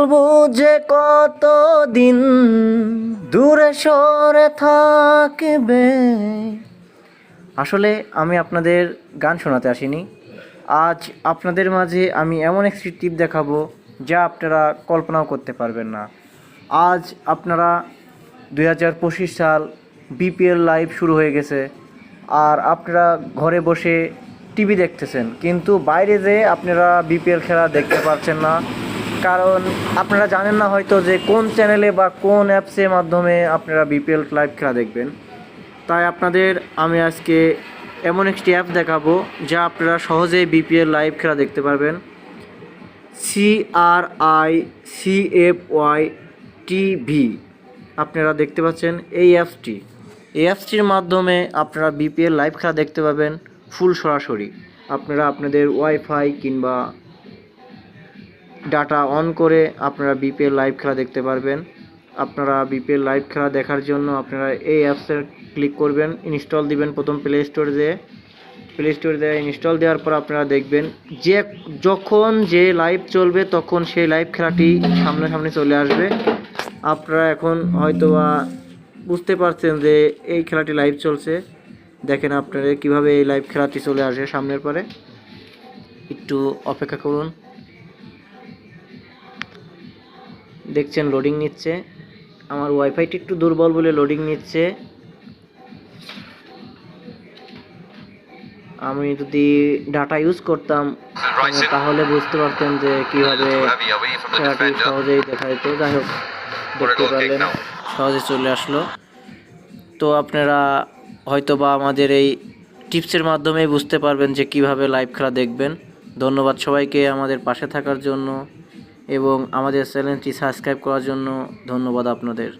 বলবো যে কতদিন দূরে সরে থাকবে। আসলে আমি আপনাদের গান শোনাতে আসিনি। আজ আপনাদের মাঝে আমি এমন একটি টিপ দেখাবো যা আপনারা কল্পনাও করতে পারবেন না। আজ আপনারা 2025 সাল বিপিএল লাইভ শুরু হয়ে গেছে, আর আপনারা ঘরে বসে টিভি দেখতেছেন, কিন্তু বাইরে যেয়ে আপনারা বিপিএল খেলা দেখতে পাচ্ছেন না। কারণ আপনারা জানেন না হয়তো যে কোন চ্যানেলে বা কোন অ্যাপসের মাধ্যমে আপনারা বিপিএল লাইভ খেলা দেখবেন। তাই আপনাদের আমি আজকে এমন একটি অ্যাপ দেখাবো যা আপনারা সহজেই বিপিএল লাইভ খেলা দেখতে পারবেন। CRICFY TV আপনারা দেখতে পাচ্ছেন এই অ্যাপসটির মাধ্যমে আপনারা বিপিএল লাইভ খেলা দেখতে পাবেন ফুল সরাসরি। আপনারা আপনাদের ওয়াইফাই কিংবা ডাটা অন করে আপনারা বিপিএল লাইভ খেলা দেখতে পারবেন। আপনারা বিপিএল লাইভ খেলা দেখার জন্য আপনারা এই অ্যাপসে ক্লিক করবেন, ইনস্টল দিবেন। প্রথম প্লে স্টোরে যেয়ে ইনস্টল দেওয়ার পর আপনারা দেখবেন যে যখন যে লাইভ চলবে তখন সেই লাইভ খেলাটি সামনাসামনি চলে আসবে। আপনারা এখন হয়তোবা বুঝতে পারছেন যে এই খেলাটি লাইভ চলছে। দেখেন আপনারা কিভাবে এই লাইভ খেলাটি চলে আসে সামনের পরে। একটু অপেক্ষা করুন, দেখছেন লোডিং নিচ্ছে। আমার ওয়াইফাইটি একটু দুর্বল বলে লোডিং নিচ্ছে। আমি যদি ডাটা ইউজ করতাম তাহলে বুঝতে পারতেন যে কীভাবে খেলাটি সহজেই দেখা যেত। যাই হোক, দেখতে পারলেন সহজে চলে আসলো। তো আপনারা হয়তোবা আমাদের এই টিপসের মাধ্যমেই বুঝতে পারবেন যে কিভাবে লাইভ খেলা দেখবেন। ধন্যবাদ সবাইকে আমাদের পাশে থাকার জন্য এবং আমাদের চ্যানেলটি সাবস্ক্রাইব করার জন্য। ধন্যবাদ আপনাদের।